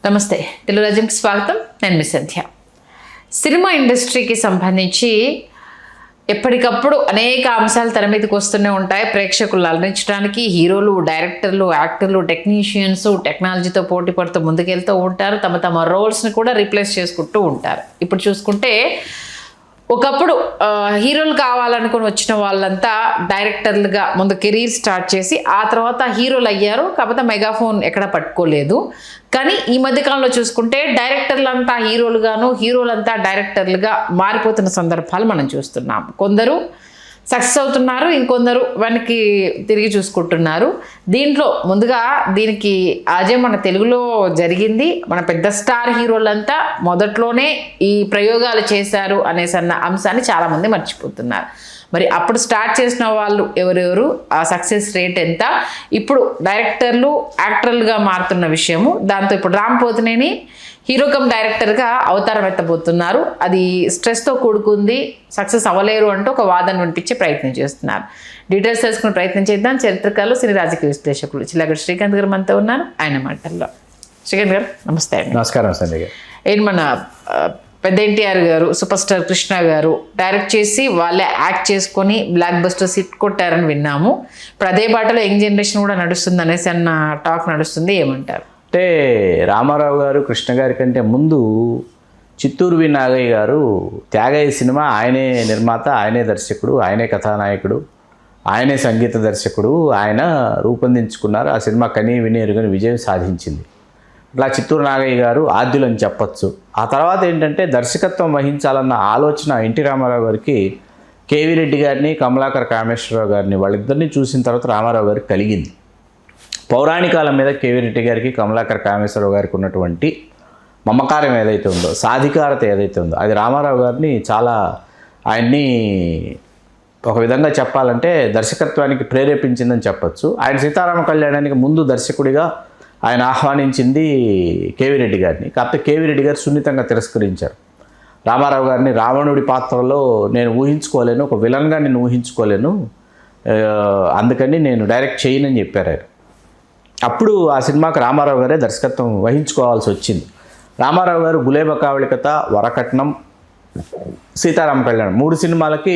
నమస్తే, తెలుగు రాజ్యంకి స్వాగతం. నేను మీ సంధ్య. సినిమా ఇండస్ట్రీకి సంబంధించి ఎప్పటికప్పుడు అనేక అంశాలు తెర మీదకి వస్తూనే ఉంటాయి. ప్రేక్షకులు అలరించడానికి హీరోలు, డైరెక్టర్లు, యాక్టర్లు, టెక్నీషియన్స్ టెక్నాలజీతో పోటీ పడుతూ ముందుకెళ్తూ ఉంటారు. తమ రోల్స్ని కూడా రీప్లేస్ చేసుకుంటూ ఉంటారు. ఇప్పుడు చూసుకుంటే ఒకప్పుడు హీరోలు కావాలనుకుని వచ్చిన వాళ్ళంతా డైరెక్టర్లుగా ముందు కెరీర్ స్టార్ట్ చేసి ఆ తర్వాత హీరోలు అయ్యారు. కాకపోతే మెగాఫోన్ ఎక్కడ పట్టుకోలేదు. కానీ ఈ మధ్యకాలంలో చూసుకుంటే డైరెక్టర్లంతా హీరోలుగాను, హీరోలంతా డైరెక్టర్లుగా మారిపోతున్న సందర్భాలు మనం చూస్తున్నాం. కొందరు సక్సెస్ అవుతున్నారు, ఇంకొందరు వెనక్కి తిరిగి చూసుకుంటున్నారు. దీంట్లో ముందుగా దీనికి అదే మన తెలుగులో జరిగింది. మన పెద్ద స్టార్ హీరోలంతా మొదట్లోనే ఈ ప్రయోగాలు చేశారు అనేసన్న అంశాన్ని చాలామంది మర్చిపోతున్నారు. మరి అప్పుడు స్టార్ట్ చేసిన వాళ్ళు ఎవరెవరు, ఆ సక్సెస్ రేట్ ఎంత, ఇప్పుడు డైరెక్టర్లు, యాక్టర్లుగా మారుతున్న విషయము. దాంతో ఇప్పుడు రామ్ పోతినేని హీరో కమ్ డైరెక్టర్గా అవతారం ఎత్తబోతున్నారు. అది స్ట్రెస్తో కూడుకుంది, సక్సెస్ అవ్వలేరు అంటూ ఒక వాదన వినిపించే ప్రయత్నం చేస్తున్నారు. డీటెయిల్స్ తెలుసుకునే ప్రయత్నం చేద్దాం. చరిత్రకారులు, సినీ రాజకీయ విశ్లేషకులు చిల్లగడ్డ శ్రీకాంత్ గారు మనతో ఉన్నారు. ఆయన మాటల్లో. శ్రీకాంత్ గారు నమస్తే అండి. నమస్కారం సంధ్య గారు. ఏంటి మన పెద్ద ఎన్టీఆర్ గారు, సూపర్ స్టార్ కృష్ణ గారు డైరెక్ట్ చేసి వాళ్ళే యాక్ట్ చేసుకొని బ్లాక్ బస్టర్స్ హిట్ కొట్టారని విన్నాము. ఇప్పుడు అదే బాటలో యంగ్ జనరేషన్ కూడా నడుస్తుంది అనేసి అన్న టాక్ నడుస్తుంది. ఏమంటారు? అంటే రామారావు గారు, కృష్ణ గారి కంటే ముందు చిత్తూరు వి నాగయ్య గారు త్యాగయ్య సినిమా ఆయనే నిర్మాత, ఆయనే దర్శకుడు, ఆయనే కథానాయకుడు, ఆయనే సంగీత దర్శకుడు, ఆయన రూపొందించుకున్నారు. ఆ సినిమా కనీ విని ఎరుగని విజయం సాధించింది. ఇట్లా చిత్తూరు నాగయ్య గారు ఆద్యులని చెప్పచ్చు. ఆ తర్వాత ఏంటంటే దర్శకత్వం వహించాలన్న ఆలోచన ఎన్టీ రామారావు గారికి కేవీ రెడ్డి గారిని, కమలాకర్ కామేశ్వరరావు గారిని వాళ్ళిద్దరినీ చూసిన తర్వాత రామారావు గారికి కలిగింది. పౌరాణికాల మీద కేవీ రెడ్డి గారికి, కమలాకర్ కామేశ్వరరావు గారికి ఉన్నటువంటి మమకారం ఏదైతే ఉందో, సాధికారత ఏదైతే ఉందో, అది రామారావు గారిని చాలా ఆయన్ని ఒక విధంగా చెప్పాలంటే దర్శకత్వానికి ప్రేరేపించిందని చెప్పచ్చు. ఆయన సీతారామ కళ్యాణానికి ముందు దర్శకుడిగా ఆయన ఆహ్వానించింది కేవీ రెడ్డి గారిని. కాకపోతే కేవీ రెడ్డి గారు సున్నితంగా తిరస్కరించారు. రామారావు గారిని రావణుడి పాత్రలో నేను ఊహించుకోలేను, ఒక విలన్గా నేను ఊహించుకోలేను, అందుకని నేను డైరెక్ట్ చేయనని చెప్పారు ఆయన. అప్పుడు ఆ సినిమాకి రామారావు గారే దర్శకత్వం వహించుకోవాల్సి వచ్చింది. రామారావు గారు గులేబ కావళి కథ, వరకట్నం, సీతారామ కళ్యాణం 3 సినిమాలకి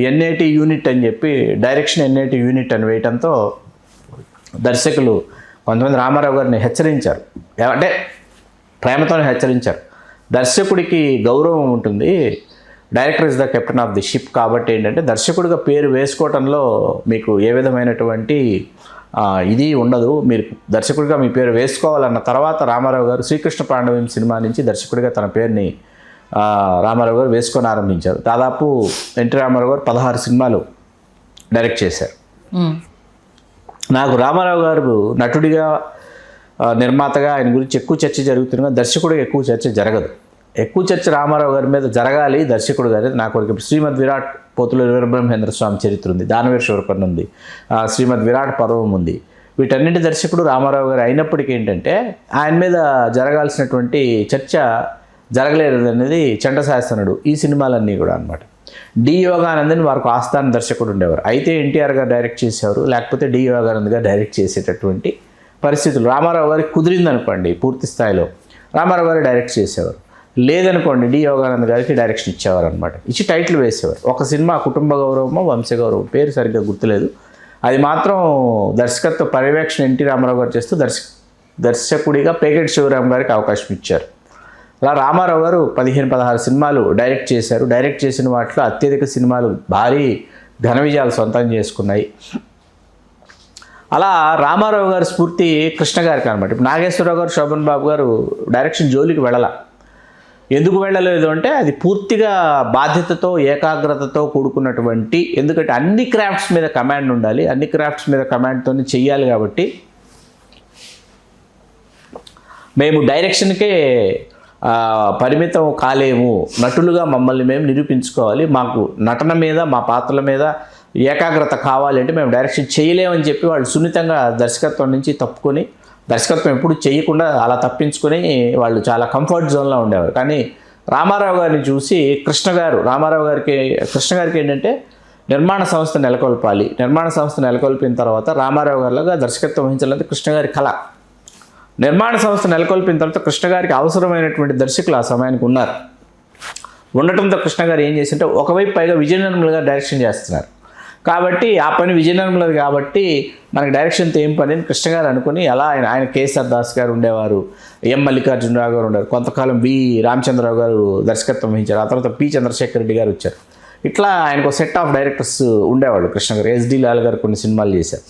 ఎన్ఏటి యూనిట్ అని చెప్పి డైరెక్షన్ ఎన్ఏటి యూనిట్ అని వేయటంతో దర్శకులు కొంతమంది రామారావు గారిని హెచ్చరించారు. అంటే ప్రేమతోనే హెచ్చరించారు. దర్శకుడికి గౌరవం ఉంటుంది, director is the captain of the ship. కాబట్టి ఏంటంటే దర్శకుడిగా పేరు వేసుకోవటంలో మీకు ఏ విధమైనటువంటి ఇది ఉండదు, మీరు దర్శకుడిగా మీ పేరు వేసుకోవాలన్న తర్వాత రామారావు గారు శ్రీకృష్ణ పాండవ్యం సినిమా నుంచి దర్శకుడిగా తన పేరుని రామారావు గారు వేసుకొని ఆరంభించారు. దాదాపు ఎన్టీ రామారావు గారు 16 సినిమాలు డైరెక్ట్ చేశారు. నాకు రామారావు గారు నటుడిగా, నిర్మాతగా ఆయన గురించి ఎక్కువ చర్చ జరుగుతున్నా దర్శకుడిగా ఎక్కువ చర్చ జరగదు. ఎక్కువ చర్చ రామారావు గారి మీద జరగాలి దర్శకుడు గారి. నాకు ఇప్పుడు శ్రీమద్ విరాట్ పోతులూరి వీరబ్రహ్మేంద్ర స్వామి చరిత్ర ఉంది, దానవీర శూరకర్ణ ఉంది, శ్రీమద్ విరాట్ పర్వం ఉంది. వీటన్నింటి దర్శకుడు రామారావు గారు అయినప్పటికీ ఏంటంటే ఆయన మీద జరగాల్సినటువంటి చర్చ జరగలేదు అనేది చండశాసనుడు, ఈ సినిమాలన్నీ కూడా అనమాట. డి యోగానందని వారికి ఆస్థాన దర్శకుడు ఉండేవారు. అయితే ఎన్టీఆర్ గారు డైరెక్ట్ చేసేవారు, లేకపోతే డి యోగానంద్ గారు డైరెక్ట్ చేసేటటువంటి పరిస్థితులు. రామారావు గారికి కుదిరిందనుకోండి పూర్తి స్థాయిలో రామారావు గారు డైరెక్ట్ చేసేవారు, లేదనుకోండి డి యోగానంద్ గారికి డైరెక్షన్ ఇచ్చేవారు అనమాట. ఇచ్చి టైటిల్ వేసేవారు. ఒక సినిమా కుటుంబ గౌరవమో వంశ గౌరవం, పేరు సరిగ్గా గుర్తులేదు, అది మాత్రం దర్శకత్వ పర్యవేక్షణ ఎన్టీ రామారావు గారు చేస్తూ దర్శకుడిగా పేకెట్ శివరామ్ గారికి అవకాశం ఇచ్చారు. అలా రామారావు గారు 15-16 సినిమాలు డైరెక్ట్ చేశారు. డైరెక్ట్ చేసిన వాటిలో అత్యధిక సినిమాలు భారీ ఘన విజయాలు సొంతం చేసుకున్నాయి. అలా రామారావు గారి స్ఫూర్తి కృష్ణ గారికి అనమాట. ఇప్పుడు నాగేశ్వరరావు గారు, శోభన్ బాబు గారు డైరెక్షన్ జోలికి ఎందుకు వెళ్ళలేదు అంటే అది పూర్తిగా బాధ్యతతో, ఏకాగ్రతతో కూడుకున్నటువంటి, ఎందుకంటే అన్ని క్రాఫ్ట్స్ మీద కమాండ్ ఉండాలి, అన్ని క్రాఫ్ట్స్ మీద కమాండ్తో చెయ్యాలి. కాబట్టి మేము డైరెక్షన్కే పరిమితం కాలేము, నటులుగా మమ్మల్ని మేము నిరూపించుకోవాలి, మాకు నటన మీద, మా పాత్రల మీద ఏకాగ్రత కావాలి అంటే మేము డైరెక్షన్ చేయలేమని చెప్పి వాళ్ళు సున్నితంగా దర్శకత్వం నుంచి తప్పుకొని, దర్శకత్వం ఎప్పుడు చేయకుండా అలా తప్పించుకొని వాళ్ళు చాలా కంఫర్ట్ జోన్లో ఉండేవారు. కానీ రామారావు గారిని చూసి కృష్ణ గారికి ఏంటంటే నిర్మాణ సంస్థ నెలకొల్పాలి, నిర్మాణ సంస్థ నెలకొల్పిన తర్వాత రామారావు గారిలాగా దర్శకత్వం వహించాలంటే కృష్ణ గారి కళ. నిర్మాణ సంస్థ నెలకొల్పిన తర్వాత కృష్ణ గారికి అవసరమైనటువంటి దర్శకులు ఆ సమయానికి ఉన్నారు. ఉండటంతో కృష్ణ గారు ఏం చేసింటే ఒకవైపు పైగా విజయ నిర్మల గారు డైరెక్షన్ చేస్తున్నారు కాబట్టి ఆ పని విజయ నిర్మలది కాబట్టి మనకి డైరెక్షన్తో ఏం పని అని కృష్ణ గారు అనుకుని అలా ఆయన కేఎస్ఆర్ దాస్ గారు ఉండేవారు, ఎం మల్లికార్జునరావు గారు ఉండేవారు, కొంతకాలం బి రామచంద్రరావు గారు దర్శకత్వం వహించారు, ఆ తర్వాత పి చంద్రశేఖర్ రెడ్డి గారు వచ్చారు. ఇట్లా ఆయనకు సెట్ ఆఫ్ డైరెక్టర్స్ ఉండేవాళ్ళు. కృష్ణ గారు ఎస్డి లాల్ గారు కొన్ని సినిమాలు చేశారు.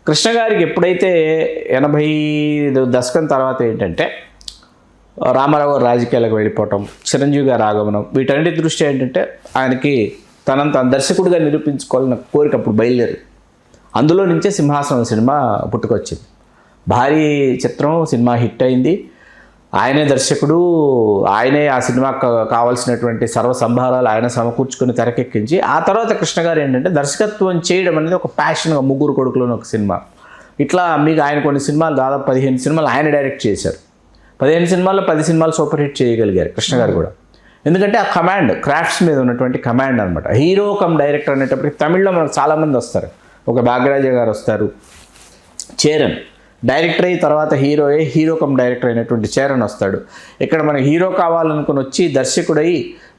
కృష్ణ గారికి ఎప్పుడైతే 80 దశకం తర్వాత ఏంటంటే రామారావు గారు రాజకీయాలకు వెళ్ళిపోవటం, చిరంజీవి గారు ఆగమనం, వీటన్నిటి దృష్టి ఏంటంటే ఆయనకి తనంత దర్శకుడిగా నిరూపించుకోవాలన్న కోరిక అప్పుడు బయలుదేరి అందులో నుంచే సింహాసనం సినిమా పుట్టుకొచ్చింది. భారీ చిత్రం, సినిమా హిట్ అయింది. ఆయనే దర్శకుడు, ఆయనే ఆ సినిమాకు కావాల్సినటువంటి సర్వ సంభారాలు ఆయన సమకూర్చుకొని తెరకెక్కించి ఆ తర్వాత కృష్ణ గారు ఏంటంటే దర్శకత్వం చేయడం అనేది ఒక ప్యాషన్గా ముగ్గురు కొడుకులోని ఒక సినిమా. ఇట్లా మీకు ఆయన కొన్ని సినిమాలు దాదాపు 15 సినిమాలు ఆయన డైరెక్ట్ చేశారు. 15 సినిమాల్లో 10 సినిమాలు సూపర్ హిట్ చేయగలిగారు కృష్ణ గారు కూడా. ఎందుకంటే ఆ కమాండ్, క్రాఫ్ట్స్ మీద ఉన్నటువంటి కమాండ్ అనమాట. హీరో కమ్ డైరెక్టర్ అనేటప్పటికి తమిళ్లో మనకు చాలామంది వస్తారు. ఒక బాగ్రాజ గారు వస్తారు, చేరన్ డైరెక్టర్ అయ్యి తర్వాత హీరో కమ్ డైరెక్టర్ అయినటువంటి చేరన్ వస్తాడు. ఇక్కడ మనకి హీరో కావాలనుకుని వచ్చి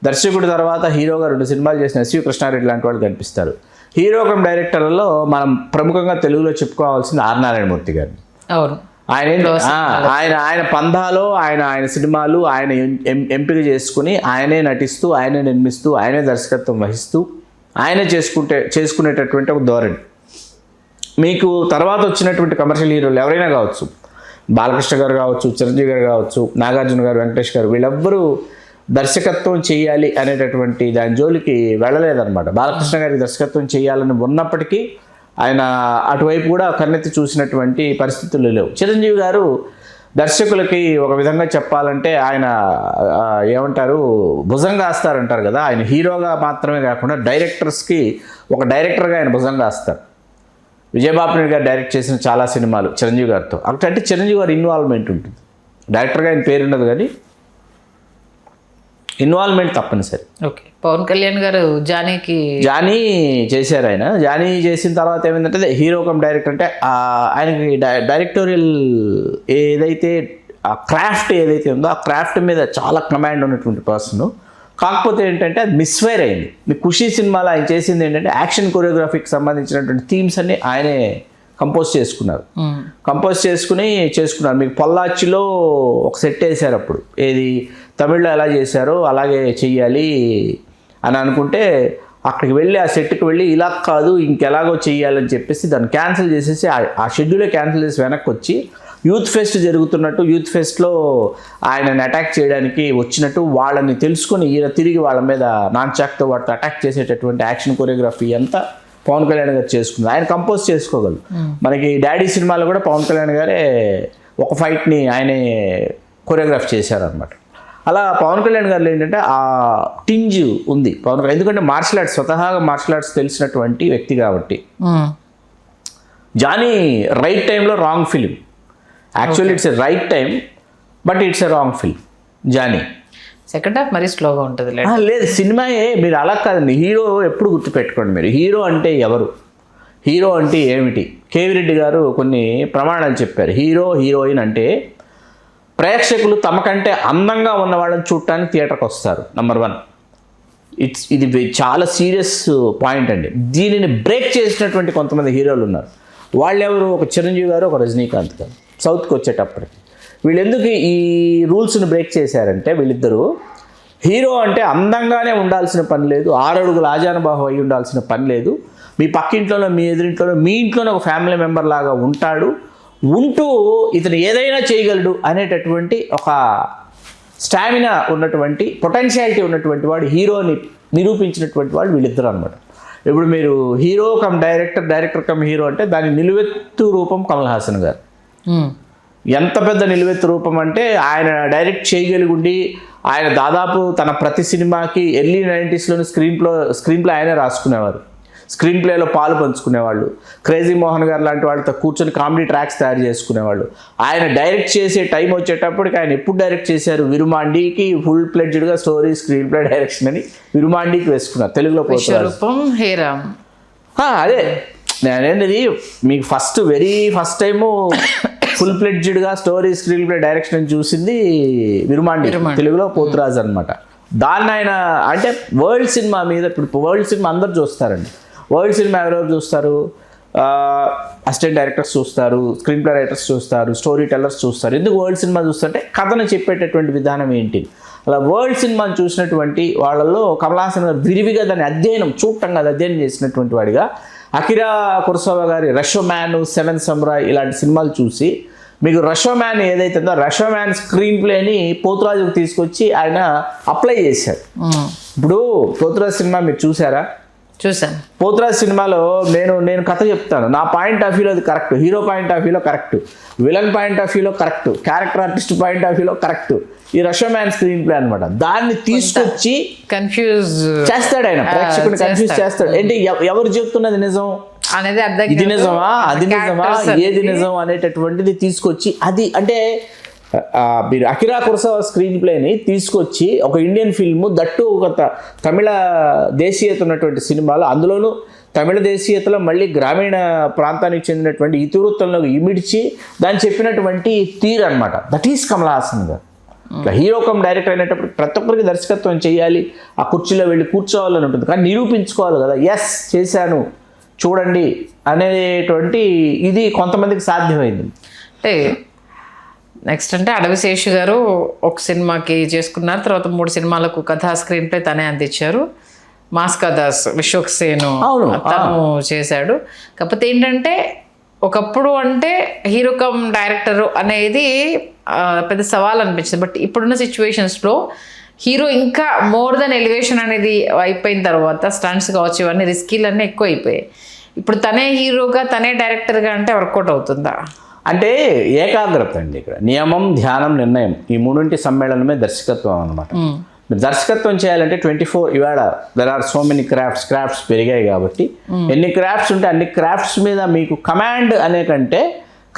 దర్శకుడు తర్వాత హీరోగా 2 సినిమాలు చేసిన ఎస్వి కృష్ణారెడ్డి లాంటి వాళ్ళు కనిపిస్తారు. హీరో కమ్ డైరెక్టర్లలో మనం ప్రముఖంగా తెలుగులో చెప్పుకోవాల్సింది ఆర్ నారాయణమూర్తి గారిని. అవును, ఆయన పందాలో ఆయన సినిమాలు ఆయన ఎంపిక చేసుకుని ఆయనే నటిస్తూ, ఆయనే నిర్మిస్తూ, ఆయనే దర్శకత్వం వహిస్తూ, ఆయనే చేసుకునేటటువంటి ఒక ధోరణి. మీకు తర్వాత వచ్చినటువంటి కమర్షియల్ హీరోలు ఎవరైనా కావచ్చు, బాలకృష్ణ గారు కావచ్చు, చిరంజీవి గారు కావచ్చు, నాగార్జున గారు, వెంకటేష్ గారు, వీళ్ళెవ్వరూ దర్శకత్వం చేయాలి అనేటటువంటి దాని జోలికి వెళ్ళలేదన్నమాట. బాలకృష్ణ గారికి దర్శకత్వం చేయాలని ఉన్నప్పటికీ ఆయన అటువైపు కూడా కన్నెత్తి చూసినటువంటి పరిస్థితులు లేవు. చిరంజీవి గారు దర్శకులకి ఒక విధంగా చెప్పాలంటే ఆయన ఏమంటారు, భుజంగా వేస్తారంటారు కదా. ఆయన హీరోగా మాత్రమే కాకుండా డైరెక్టర్స్కి ఒక డైరెక్టర్గా ఆయన భుజంగా వేస్తారు. విజయబాబు గారు డైరెక్ట్ చేసిన చాలా సినిమాలు చిరంజీవి గారితో అంటే చిరంజీవి గారి ఇన్వాల్వ్మెంట్ ఉంటుంది. డైరెక్టర్గా ఆయన పేరు ఉండదు కానీ ఇన్వాల్వ్మెంట్ తప్పనిసరి. ఓకే, పవన్ కళ్యాణ్ గారు జానీ చేశారు. ఆయన జానీ చేసిన తర్వాత ఏమైందంటే హీరో కమ్ డైరెక్టర్ అంటే ఆయనకి డైరెక్టోరియల్ ఏదైతే ఆ క్రాఫ్ట్ ఏదైతే ఉందో ఆ క్రాఫ్ట్ మీద చాలా కమాండ్ ఉన్నటువంటి పర్సన్. కాకపోతే ఏంటంటే అది మిస్ఫైర్ అయింది. మీ ఖుషీ సినిమాలో ఆయన చేసింది ఏంటంటే యాక్షన్ కొరియోగ్రఫీకి సంబంధించినటువంటి థీమ్స్ అన్ని ఆయనే కంపోజ్ చేసుకున్నారు. మీకు పొల్లాచ్చిలో ఒక సెట్ వేశారు. అప్పుడు ఏది తమిళ్లో ఎలా చేశారో అలాగే చెయ్యాలి అని అనుకుంటే అక్కడికి వెళ్ళి ఆ సెట్కి వెళ్ళి ఇలా కాదు ఇంకెలాగో చెయ్యాలని చెప్పేసి దాన్ని క్యాన్సిల్ చేసేసి ఆ షెడ్యూలే క్యాన్సిల్ చేసి వెనక్కి వచ్చి యూత్ ఫెస్ట్ జరుగుతున్నట్టు, యూత్ ఫెస్ట్లో ఆయనని అటాక్ చేయడానికి వచ్చినట్టు వాళ్ళని తెలుసుకొని ఈయన తిరిగి వాళ్ళ మీద నాన్ చాక్తో వాటితో అటాక్ చేసేటటువంటి యాక్షన్ కొరియోగ్రఫీ అంతా పవన్ కళ్యాణ్ గారు చేసుకున్నారు. ఆయన కంపోజ్ చేసుకోగలరు. మనకి డాడీ సినిమాలో కూడా పవన్ కళ్యాణ్ గారే ఒక ఫైట్ని ఆయనే కొరియోగ్రాఫ్ చేశారనమాట. అలా పవన్ కళ్యాణ్ గారు ఏంటంటే ఆ టింజ్ ఉంది పవన్ కళ్యాణ్, ఎందుకంటే స్వతహాగా మార్షల్ ఆర్ట్స్ తెలిసినటువంటి వ్యక్తి కాబట్టి. జానీ రైట్ టైంలో wrong film. Actually it's a right time but it's a wrong film. Johnny second half మరీ స్లోగా ఉంటుంది. లేదు, సినిమాయే. మీరు అలా కాదండి, హీరో ఎప్పుడు గుర్తుపెట్టుకోండి. మీరు హీరో అంటే ఎవరు, హీరో అంటే ఏమిటి? కేవీ రెడ్డి గారు కొన్ని ప్రమాణాలు చెప్పారు. హీరోయిన్ అంటే ప్రేక్షకులు తమకంటే అందంగా ఉన్న వాళ్ళని చూడటానికి థియేటర్కి వస్తారు. నెంబర్ 1. ఇది చాలా సీరియస్ పాయింట్ అండి. దీనిని బ్రేక్ చేసినటువంటి కొంతమంది హీరోలు ఉన్నారు. వాళ్ళెవరు? ఒక చిరంజీవి గారు, ఒక రజనీకాంత్ గారు. సౌత్కి వచ్చేటప్పటికి వీళ్ళు ఎందుకు ఈ రూల్స్ని బ్రేక్ చేశారంటే, వీళ్ళిద్దరూ హీరో అంటే అందంగానే ఉండాల్సిన పని లేదు, 6 అడుగుల ఆజానుబాహు అయి ఉండాల్సిన పని లేదు. మీ పక్కింట్లోనో, మీ ఎదురింట్లోనో, మీ ఇంట్లోనే ఒక ఫ్యామిలీ మెంబర్ లాగా ఉంటూ ఇతను ఏదైనా చేయగలడు అనేటటువంటి ఒక స్టామినా ఉన్నటువంటి, పొటెన్షియాలిటీ ఉన్నటువంటి వాడు, హీరోని నిరూపించినటువంటి వాళ్ళు వీళ్ళిద్దరు అనమాట. ఇప్పుడు మీరు hero come director come hero అంటే దాని నిలువెత్తు రూపం కమల్ హాసన్ గారు. ఎంత పెద్ద నిలువెత్తు రూపం అంటే ఆయన డైరెక్ట్ చేయగలిగుండి ఆయన దాదాపు తన ప్రతి సినిమాకి ఎర్లీ 90s స్క్రీన్ ప్లే ఆయనే రాసుకునేవారు. స్క్రీన్ ప్లేలో పాలు పంచుకునేవాళ్ళు. క్రేజీ మోహన్ గారు లాంటి వాళ్ళతో కూర్చొని కామెడీ ట్రాక్స్ తయారు చేసుకునేవాళ్ళు. ఆయన డైరెక్ట్ చేసే టైం వచ్చేటప్పటికి ఆయన ఎప్పుడు డైరెక్ట్ చేశారు? విరుమాండికి ఫుల్ ప్లెడ్జ్డ్గా స్టోరీ, స్క్రీన్ ప్లే డైరెక్షన్ అని విరుమాండికి వేసుకున్నారు. తెలుగులో అదే నేనేది మీకు వెరీ ఫస్ట్ టైము ఫుల్ ఫ్లెడ్జ్డ్గా స్టోరీ స్క్రీన్ ప్లే డైరెక్షన్ చూసింది విరుమాండి, తెలుగులో పోతురాజు అనమాట. దాన్ని ఆయన అంటే వరల్డ్ సినిమా మీద, ఇప్పుడు వరల్డ్ సినిమా అందరు చూస్తారండి. వరల్డ్ సినిమా ఎవరెవరు చూస్తారు? అసిస్టెంట్ డైరెక్టర్స్ చూస్తారు, స్క్రీన్ ప్లే రైటర్స్ చూస్తారు, స్టోరీ టెల్లర్స్ చూస్తారు. ఎందుకు వరల్డ్ సినిమా చూస్తుంటే కథను చెప్పేటటువంటి విధానం ఏంటి. అలా వరల్డ్ సినిమాని చూసినటువంటి వాళ్ళల్లో కమల్ హాసన్ గారు విరివిగా దాన్ని చూడటం కాదు, అధ్యయనం చేసినటువంటి వాడిగా అకిరా కురోసావా గారి రషోమ్యాన్, సెవెన్ సమురాయ్ ఇలాంటి సినిమాలు చూసి మీకు రషోమ్యాన్ ఏదైతే ఉందో రషోమ్యాన్ స్క్రీన్ ప్లేని పోతురాజుకు తీసుకొచ్చి ఆయన అప్లై చేశారు. ఇప్పుడు పోతురాజు సినిమా మీరు చూసారా? చూసాను. పోతురాజు సినిమాలో నేను కథ చెప్తాను, నా పాయింట్ ఆఫ్ వ్యూలో అది కరెక్ట్, హీరో పాయింట్ ఆఫ్ వ్యూలో కరెక్ట్, విలన్ పాయింట్ ఆఫ్ వ్యూలో correct, character artist point of వ్యూలో కరెక్ట్. ఈ రషోమ్యాన్ స్క్రీన్ ప్లే అనమాట. దాన్ని తీసుకొచ్చి కన్ఫ్యూజ్ చేస్తాడు ఆయన, ప్రేక్షకుని కన్ఫ్యూజ్ చేస్తాడు. ఏంటి ఎవరు చెప్తున్నది నిజం అనేది అర్థం, ఇది నిజమా అది నిజమా ఏది నిజం అనేటటువంటిది తీసుకొచ్చి అది అంటే మీరు అకిరా కురోసావా స్క్రీన్ ప్లేని తీసుకొచ్చి ఒక ఇండియన్ ఫిల్మ్ దట్టు ఒక తమిళ దేశీయత ఉన్నటువంటి సినిమాలు, అందులోనూ తమిళ దేశీయతలో మళ్ళీ గ్రామీణ ప్రాంతానికి చెందినటువంటి ఇతివృత్తంలో ఇమిడ్చి దాన్ని చెప్పినటువంటి తీరు అనమాట. దట్ ఈస్ కమల్ హాసన్ గారు. ఇట్లా హీరో కమ్ డైరెక్టర్ అయినప్పుడు ప్రతి ఒక్కరికి దర్శకత్వం చేయాలి, ఆ కుర్చీలో వెళ్ళి కూర్చోవాలని ఉంటుంది, కానీ నిరూపించుకోవాలి కదా, ఎస్ చేశాను చూడండి అనేటువంటి ఇది కొంతమందికి సాధ్యమైంది. అంటే నెక్స్ట్ అంటే అడవిశేషు గారు ఒక సినిమాకి చేసుకున్నారు, తర్వాత 3 సినిమాలకు కథా స్క్రీన్ ప్లే తనే అందించారు. మాస్కా దాస్ విశ్వక్సేను తను చేశాడు. కాకపోతే ఏంటంటే ఒకప్పుడు అంటే హీరో కమ్ డైరెక్టర్ అనేది పెద్ద సవాల్ అనిపించింది. బట్ ఇప్పుడున్న సిచ్యువేషన్స్లో హీరో ఇంకా మోర్ దెన్ ఎలివేషన్ అనేది అయిపోయిన తర్వాత స్టంట్స్ కావచ్చు, ఇవన్నీ రిస్కీలన్నీ ఎక్కువ అయిపోయాయి. ఇప్పుడు తనే హీరోగా తనే డైరెక్టర్గా అంటే వర్కౌట్ అవుతుందా? అంటే ఏకాగ్రత అండి. ఇక్కడ నియమం, ధ్యానం, నిర్ణయం ఈ మూడింటి సమ్మేళనమే దర్శకత్వం అనమాట. మీరు దర్శకత్వం చేయాలంటే 24 ఇవాళ there are so many crafts పెరిగాయి కాబట్టి ఎన్ని క్రాఫ్ట్స్ ఉంటే అన్ని క్రాఫ్ట్స్ మీద మీకు కమాండ్ అనే కంటే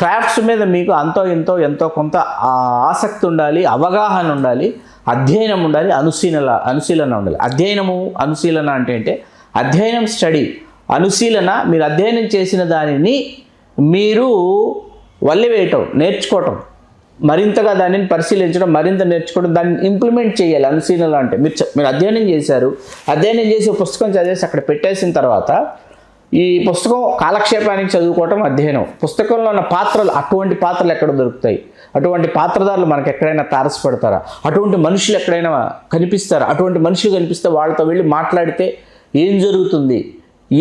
క్రాఫ్ట్స్ మీద మీకు ఎంతో కొంత ఆసక్తి ఉండాలి, అవగాహన ఉండాలి, అధ్యయనం ఉండాలి, అనుశీలన ఉండాలి. అధ్యయనము అనుశీలన అంటే అధ్యయనం స్టడీ, అనుశీలన మీరు అధ్యయనం చేసిన దానిని మీరు వల్లివేయటం, నేర్చుకోవటం, మరింతగా దానిని పరిశీలించడం, మరింత నేర్చుకోవడం, దాన్ని ఇంప్లిమెంట్ చేయాలి. అనుశీలన అంటే మీరు అధ్యయనం చేశారు, అధ్యయనం చేసి పుస్తకం చదివేసి అక్కడ పెట్టేసిన తర్వాత ఈ పుస్తకం కాలక్షేపానికి చదువుకోవటం అధ్యయనం. పుస్తకంలో ఉన్న పాత్రలు, అటువంటి పాత్రలు ఎక్కడ దొరుకుతాయి, అటువంటి పాత్రధారులు మనకు ఎక్కడైనా తారసపడతారా, అటువంటి మనుషులు ఎక్కడైనా కనిపిస్తారా, అటువంటి మనుషులు కనిపిస్తే వాళ్ళతో వెళ్ళి మాట్లాడితే ఏం జరుగుతుంది,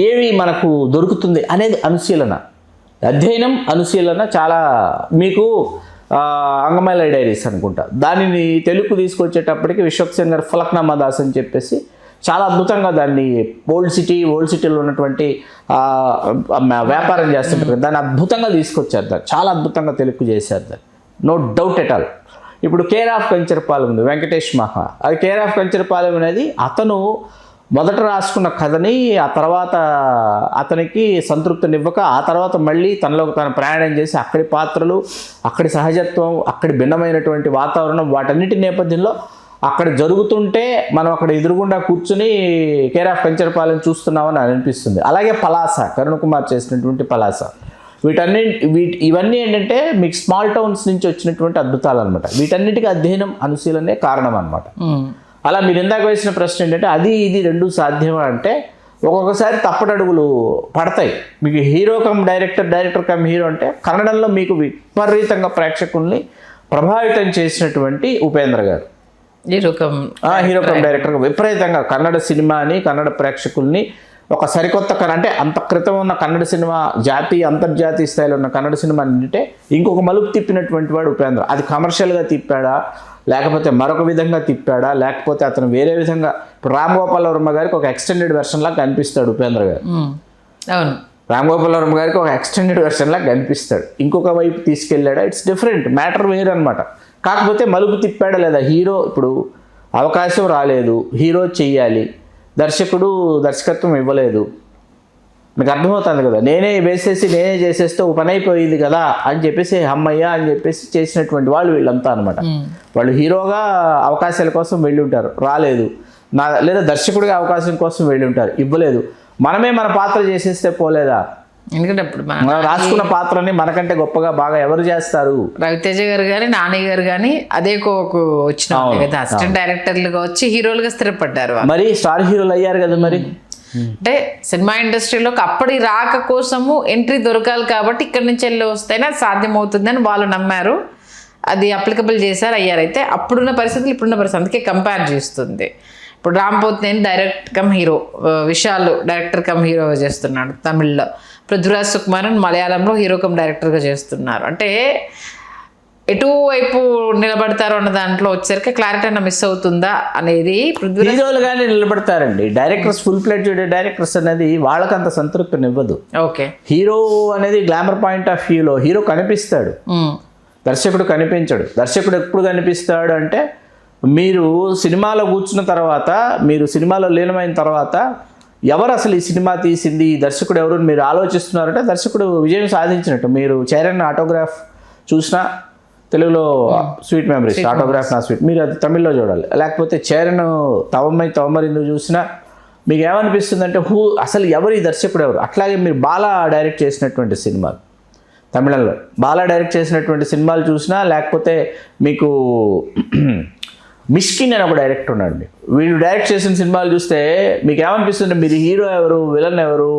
ఏవి మనకు దొరుకుతుంది అనేది అనుశీలన. అధ్యయనం, అనుశీలన చాలా మీకు అంగమైల డైరీస్ అనుకుంటా, దానిని తెలుగు తీసుకొచ్చేటప్పటికి విశ్వక్సేన్ గారు ఫలక్నామా దాస్ అని చెప్పేసి చాలా అద్భుతంగా దాన్ని ఓల్డ్ సిటీలో ఉన్నటువంటి వ్యాపారం చేస్తుంటారు, దాన్ని అద్భుతంగా తీసుకొచ్చారు, దాన్ని చాలా అద్భుతంగా తెలుగు చేశారు, దాన్ని నో డౌట్ ఎట్ ఆల్. ఇప్పుడు కేర్ ఆఫ్ కంచరపాలెం ఉంది, వెంకటేష్ మహా, అది కేర్ ఆఫ్ కంచరపాలెం అనేది అతను మొదట రాసుకున్న కథని ఆ తర్వాత అతనికి సంతృప్తినివ్వక ఆ తర్వాత మళ్ళీ తనలోకి తను ప్రయాణం చేసి అక్కడి పాత్రలు, అక్కడి సహజత్వం, అక్కడి భిన్నమైనటువంటి వాతావరణం, వాటన్నిటి నేపథ్యంలో అక్కడ జరుగుతుంటే మనం అక్కడ ఎదురుగుండా కూర్చుని కేర్ ఆఫ్ కంచరపాలెం చూస్తున్నామని అనిపిస్తుంది. అలాగే పలాస, కరుణ్ కుమార్ చేసినటువంటి పలాస, ఇవన్నీ ఏంటంటే మీకు స్మాల్ టౌన్స్ నుంచి వచ్చినటువంటి అద్భుతాలు అనమాట. వీటన్నిటికీ అధ్యయనం, అనుశీలనే కారణం అనమాట. అలా మీరు ఇందాక వేసిన ప్రశ్న ఏంటంటే అది ఇది రెండు సాధ్యమా అంటే ఒక్కొక్కసారి తప్పటడుగులు పడతాయి. మీకు hero come director come hero అంటే కన్నడంలో మీకు విపరీతంగా ప్రేక్షకుల్ని ప్రభావితం చేసినటువంటి ఉపేంద్ర గారు, హీరో కమ్ డైరెక్టర్ విపరీతంగా కన్నడ సినిమాని, కన్నడ ప్రేక్షకుల్ని ఒక సరికొత్త అంటే అంత క్రితం ఉన్న కన్నడ సినిమా జాతీయ అంతర్జాతీయ స్థాయిలో ఉన్న కన్నడ సినిమా అంటే ఇంకొక మలుపు తిప్పినటువంటి వాడు ఉపేంద్ర. అది కమర్షియల్గా తిప్పాడా, లేకపోతే మరొక విధంగా తిప్పాడా, లేకపోతే అతను వేరే విధంగా, ఇప్పుడు రామ్ గోపాల్ వర్మ గారికి ఒక ఎక్స్టెండెడ్ వెర్షన్ లాగా కనిపిస్తాడు ఉపేంద్ర గారు. అవును, రామ్ గోపాల్ వర్మ గారికి ఒక ఎక్స్టెండెడ్ వెర్షన్ లాగా కనిపిస్తాడు. ఇంకొక వైపు తీసుకెళ్ళాడా, ఇట్స్ డిఫరెంట్, మ్యాటర్ వేరు అనమాట. కాకపోతే మలుపు తిప్పాడా లేదా, హీరో ఇప్పుడు అవకాశం రాలేదు, హీరో చెయ్యాలి, దర్శకుడు దర్శకత్వం ఇవ్వలేదు, మీకు అర్థమవుతుంది కదా, నేనే చేసేస్తే ఒక పని అయిపోయింది కదా అని చెప్పేసి అమ్మయ్య అని చెప్పేసి చేసినటువంటి వాళ్ళు వీళ్ళంతా అనమాట. వాళ్ళు హీరోగా అవకాశాల కోసం వెళ్ళి ఉంటారు, రాలేదు, లేదా దర్శకుడిగా అవకాశం కోసం వెళ్ళి ఉంటారు, ఇవ్వలేదు, మనమే మన పాత్ర చేసేస్తే పోలేదా, ఎందుకంటే ఇప్పుడు మన మనం రాసుకున్న పాత్రని మనకంటే గొప్పగా బాగా ఎవరు చేస్తారు? రవితేజ గారు కానీ నాని గారు కానీ అదే కోకు వచ్చిన వాళ్ళే కదా, అసిస్టెంట్ డైరెక్టర్లుగా వచ్చి హీరోలుగా స్థిరపడ్డారు వాళ్ళు. మరి స్టార్ హీరోలు అయ్యారు కదా మరి. అంటే సినిమా ఇండస్ట్రీలోకి అప్పటి రాక కోసము ఎంట్రీ దొరకాలి కాబట్టి ఇక్కడి నుంచి వెళ్ళి వస్తేనే అది సాధ్యమవుతుందని వాళ్ళు నమ్మారు, అది అప్లికబుల్ చేశారు, అయ్యారు. అయితే అప్పుడున్న పరిస్థితులు ఇప్పుడున్న పరిస్థితి అందుకే కంపేర్ చేస్తుంది. ఇప్పుడు Ram Pothineni direct come hero, Vishal director come హీరోగా చేస్తున్నాడు తమిళ్లో, పృథ్వీరాజ్ సుకుమారన్ మలయాళంలో హీరో కమ్ డైరెక్టర్గా చేస్తున్నారు. అంటే ఎటువైపు నిలబడతారు అన్న దాంట్లో వచ్చేసరికి క్లారిటీ అన్న మిస్ అవుతుందా అనేది. హీరోలుగానే నిలబడతారండి. డైరెక్టర్స్, ఫుల్ ఫ్లెడ్జ్డ్ డైరెక్టర్స్ అనేది వాళ్ళకంత సంతృప్తినివ్వదు. ఓకే, హీరో అనేది గ్లామర్ పాయింట్ ఆఫ్ వ్యూలో హీరో కనిపిస్తాడు, దర్శకుడు కనిపించడు. దర్శకుడు ఎప్పుడు కనిపిస్తాడు అంటే మీరు సినిమాలో కూర్చున్న తర్వాత, మీరు సినిమాలో లీనమైన తర్వాత ఎవరు అసలు ఈ సినిమా తీసింది, ఈ దర్శకుడు ఎవరు మీరు ఆలోచిస్తున్నారంటే దర్శకుడు విజయం సాధించినట్టు. మీరు చరణ్ ఆటోగ్రాఫ్ చూసినా, తెలుగులో స్వీట్ మెమరీస్, ఆటోగ్రాఫ్ నా స్వీట్, మీరు అది తమిళ్లో చూడాలి. లేకపోతే చరణ్ తవమై తవమరిందు చూసినా మీకు ఏమనిపిస్తుందంటే అసలు ఎవరు ఈ దర్శకుడు ఎవరు. అట్లాగే మీరు బాలా డైరెక్ట్ చేసినటువంటి సినిమాలు, తమిళంలో బాలా డైరెక్ట్ చేసినటువంటి సినిమాలు చూసినా, లేకపోతే మీకు మిష్కిన్ అని ఒక డైరెక్టర్ ఉన్నాడు, వీళ్ళు డైరెక్ట్ చేసిన సినిమాలు చూస్తే మీకు ఏమనిపిస్తుంది, మీరు హీరో ఎవరు, విలన్ ఎవరు,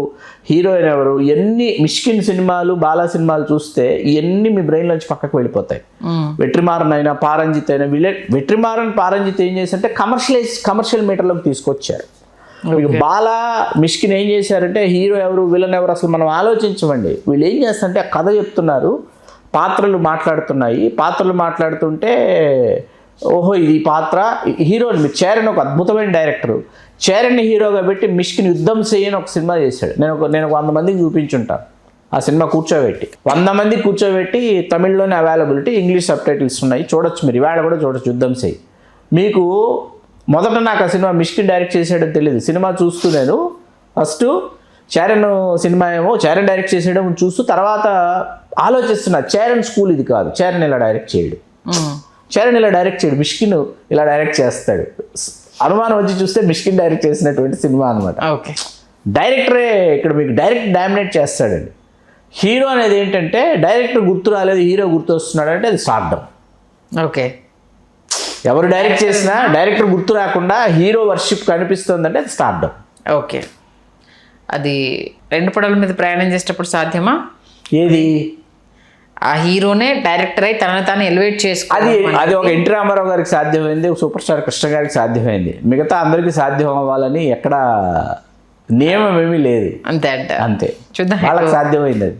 హీరోయిన్ ఎవరు, ఇవన్నీ మిష్కిన్ సినిమాలు, బాలా సినిమాలు చూస్తే ఇవన్నీ మీ బ్రెయిన్లోంచి పక్కకు వెళ్ళిపోతాయి. వెట్రిమారన్ అయినా పారంజిత్ అయినా, వెట్రిమారన్ పారంజిత్ ఏం చేశారంటే కమర్షియల్ మీటర్లోకి తీసుకొచ్చారు. మీకు బాలా మిష్కిన్ ఏం చేశారంటే హీరో ఎవరు, విలన్ ఎవరు అసలు మనం ఆలోచించమండి. వీళ్ళు ఏం చేస్తారంటే ఆ కథ చెప్తున్నారు, పాత్రలు మాట్లాడుతున్నాయి, పాత్రలు మాట్లాడుతుంటే ఓహో ఇది పాత్ర, హీరోని మీరు చరణ్ ఒక అద్భుతమైన డైరెక్టరు, చరణ్ని హీరోగా పెట్టి మిష్కిన్ యుద్ధం చేయని ఒక సినిమా చేశాడు. నేను 100 మందికి చూపించుంటాను ఆ సినిమా కూర్చోబెట్టి, 100 మందికి కూర్చోబెట్టి, తమిళ్లోనే అవైలబిలిటీ, ఇంగ్లీష్ సబ్ టైటిల్స్ ఉన్నాయి, చూడొచ్చు మీరు, ఇవాళ కూడా చూడొచ్చు యుద్ధం చేయి. మీకు మొదట నాకు ఆ సినిమా మిష్కిన్ డైరెక్ట్ చేసాడని తెలియదు, సినిమా చూస్తూ నేను ఫస్ట్ చరణ్ సినిమా ఏమో చరణ్ డైరెక్ట్ చేసేయడం చూస్తూ తర్వాత ఆలోచిస్తున్నా, చరణ్ స్కూల్ ఇది కాదు, చరణ్ ఇలా డైరెక్ట్ చేయడు, చరణ్ ఇలా డైరెక్ట్ చేయడు, మిష్కిన్ ఇలా డైరెక్ట్ చేస్తాడు. అనుమానం వచ్చి చూస్తే మిష్కిన్ డైరెక్ట్ చేసినటువంటి సినిమా అనమాట. ఓకే, డైరెక్టరే ఇక్కడ మీకు డైరెక్ట్ డామినేట్ చేస్తాడండి. హీరో అనేది ఏంటంటే డైరెక్టర్ గుర్తు రాలేదు, హీరో గుర్తు వస్తున్నాడు అంటే అది స్టార్డమ్. ఓకే, ఎవరు డైరెక్ట్ చేసినా డైరెక్టర్ గుర్తు రాకుండా హీరో వర్షిప్ కనిపిస్తుందంటే అది స్టార్డమ్. ఓకే, అది 2 పడవల మీద ప్రయాణం చేసేటప్పుడు సాధ్యమా? ఏది? ఆ హీరోనే డైరెక్టర్ అయి తనని తాను ఎలివేట్ చేసుకోవాలి. అది ఒక ఎన్టీ రామారావు గారికి సాధ్యమైంది, సూపర్ స్టార్ కృష్ణ గారికి సాధ్యమైంది, మిగతా అందరికీ సాధ్యం అవ్వాలని ఎక్కడ నియమం ఏమీ లేదు. అంతే అంతే, చూద్దాం వాళ్ళకి సాధ్యమైంది. అది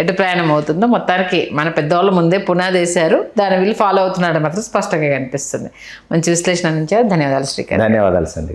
ఎటు ప్రయాణం అవుతుందో మొత్తానికి మన పెద్దవాళ్ళు ముందే పునాది వేశారు, దాని వీళ్ళు ఫాలో అవుతున్నాడు మాత్రం స్పష్టంగా కనిపిస్తుంది. మంచి విశ్లేషణ నుంచి ధన్యవాదాలు శ్రీకాంత్. ధన్యవాదాలు సంధ్య.